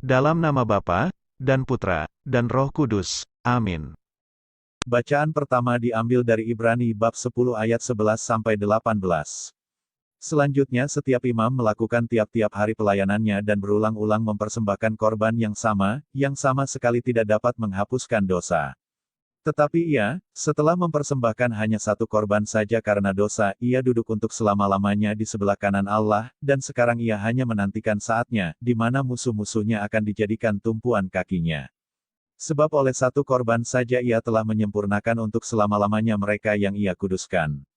Dalam nama Bapa, dan Putra, dan Roh Kudus. Amin. Bacaan pertama diambil dari Ibrani bab 10 ayat 11-18. Selanjutnya setiap imam melakukan tiap-tiap hari pelayanannya dan berulang-ulang mempersembahkan korban yang sama sekali tidak dapat menghapuskan dosa. Tetapi ia, setelah mempersembahkan hanya satu korban saja karena dosa, ia duduk untuk selama-lamanya di sebelah kanan Allah, dan sekarang ia hanya menantikan saatnya, di mana musuh-musuhnya akan dijadikan tumpuan kakinya. Sebab oleh satu korban saja ia telah menyempurnakan untuk selama-lamanya mereka yang ia kuduskan.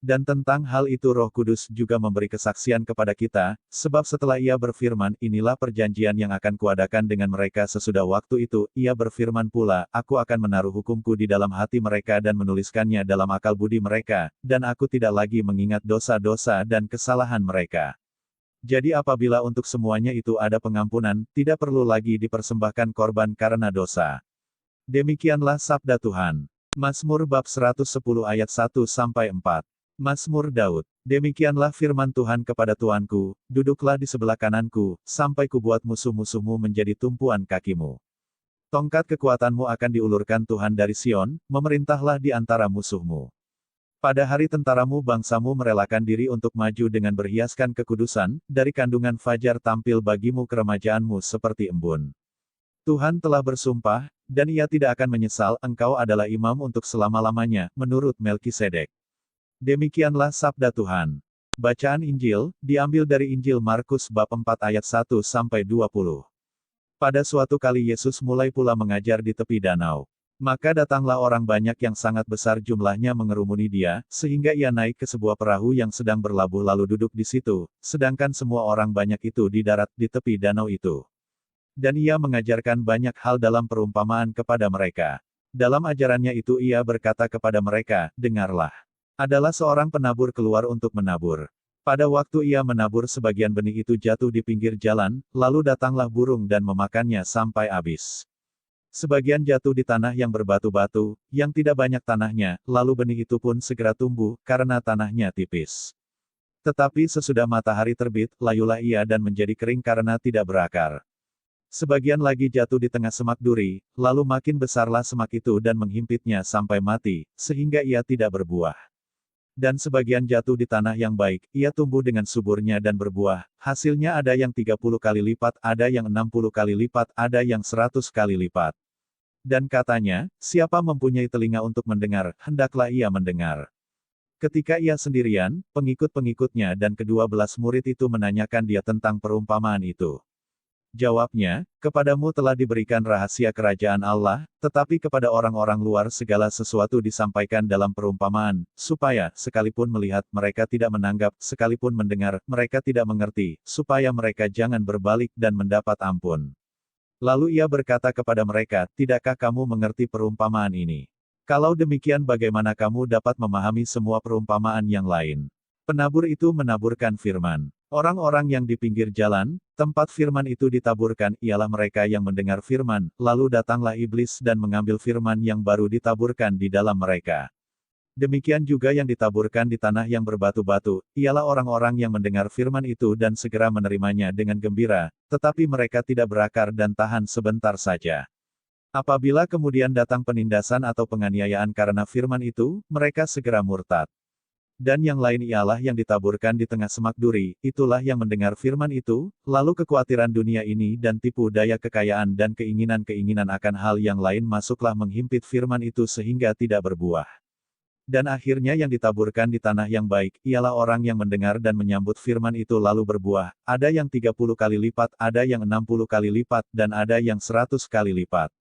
Dan tentang hal itu Roh Kudus juga memberi kesaksian kepada kita, sebab setelah ia berfirman, inilah perjanjian yang akan kuadakan dengan mereka sesudah waktu itu, ia berfirman pula, aku akan menaruh hukumku di dalam hati mereka dan menuliskannya dalam akal budi mereka, dan aku tidak lagi mengingat dosa-dosa dan kesalahan mereka. Jadi apabila untuk semuanya itu ada pengampunan, tidak perlu lagi dipersembahkan korban karena dosa. Demikianlah sabda Tuhan. Mazmur bab 110 ayat 1-4. Mazmur Daud. Demikianlah firman Tuhan kepada Tuanku, duduklah di sebelah kananku, sampai kubuat musuh-musuhmu menjadi tumpuan kakimu. Tongkat kekuatanmu akan diulurkan Tuhan dari Sion, memerintahlah di antara musuhmu. Pada hari tentaramu bangsamu merelakan diri untuk maju dengan berhiaskan kekudusan, dari kandungan fajar tampil bagimu keremajaanmu seperti embun. Tuhan telah bersumpah, dan ia tidak akan menyesal, engkau adalah imam untuk selama-lamanya, menurut Melkisedek. Demikianlah sabda Tuhan. Bacaan Injil, diambil dari Injil Markus bab 4 ayat 1-20. Pada suatu kali Yesus mulai pula mengajar di tepi danau. Maka datanglah orang banyak yang sangat besar jumlahnya mengerumuni dia, sehingga ia naik ke sebuah perahu yang sedang berlabuh lalu duduk di situ, sedangkan semua orang banyak itu di darat di tepi danau itu. Dan ia mengajarkan banyak hal dalam perumpamaan kepada mereka. Dalam ajarannya itu ia berkata kepada mereka, dengarlah. Adalah seorang penabur keluar untuk menabur. Pada waktu ia menabur sebagian benih itu jatuh di pinggir jalan, lalu datanglah burung dan memakannya sampai habis. Sebagian jatuh di tanah yang berbatu-batu, yang tidak banyak tanahnya, lalu benih itu pun segera tumbuh, karena tanahnya tipis. Tetapi sesudah matahari terbit, layulah ia dan menjadi kering karena tidak berakar. Sebagian lagi jatuh di tengah semak duri, lalu makin besarlah semak itu dan menghimpitnya sampai mati, sehingga ia tidak berbuah. Dan sebagian jatuh di tanah yang baik, ia tumbuh dengan suburnya dan berbuah, hasilnya ada yang 30 kali lipat, ada yang 60 kali lipat, ada yang 100 kali lipat. Dan katanya, siapa mempunyai telinga untuk mendengar, hendaklah ia mendengar. Ketika ia sendirian, pengikut-pengikutnya dan ke-12 murid itu menanyakan dia tentang perumpamaan itu. Jawabnya, kepadamu telah diberikan rahasia kerajaan Allah, tetapi kepada orang-orang luar segala sesuatu disampaikan dalam perumpamaan, supaya, sekalipun melihat, mereka tidak menanggap, sekalipun mendengar, mereka tidak mengerti, supaya mereka jangan berbalik dan mendapat ampun. Lalu ia berkata kepada mereka, tidakkah kamu mengerti perumpamaan ini? Kalau demikian bagaimana kamu dapat memahami semua perumpamaan yang lain? Penabur itu menaburkan firman. Orang-orang yang di pinggir jalan, tempat firman itu ditaburkan, ialah mereka yang mendengar firman, lalu datanglah iblis dan mengambil firman yang baru ditaburkan di dalam mereka. Demikian juga yang ditaburkan di tanah yang berbatu-batu, ialah orang-orang yang mendengar firman itu dan segera menerimanya dengan gembira, tetapi mereka tidak berakar dan tahan sebentar saja. Apabila kemudian datang penindasan atau penganiayaan karena firman itu, mereka segera murtad. Dan yang lain ialah yang ditaburkan di tengah semak duri, itulah yang mendengar firman itu, lalu kekhawatiran dunia ini dan tipu daya kekayaan dan keinginan-keinginan akan hal yang lain masuklah menghimpit firman itu sehingga tidak berbuah. Dan akhirnya yang ditaburkan di tanah yang baik, ialah orang yang mendengar dan menyambut firman itu lalu berbuah, ada yang 30 kali lipat, ada yang 60 kali lipat, dan ada yang 100 kali lipat.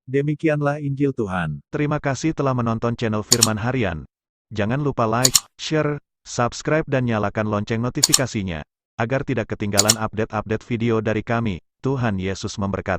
Demikianlah Injil Tuhan. Terima kasih telah menonton channel Firman Harian. Jangan lupa like, share, subscribe dan nyalakan lonceng notifikasinya, agar tidak ketinggalan update-update video dari kami. Tuhan Yesus memberkati.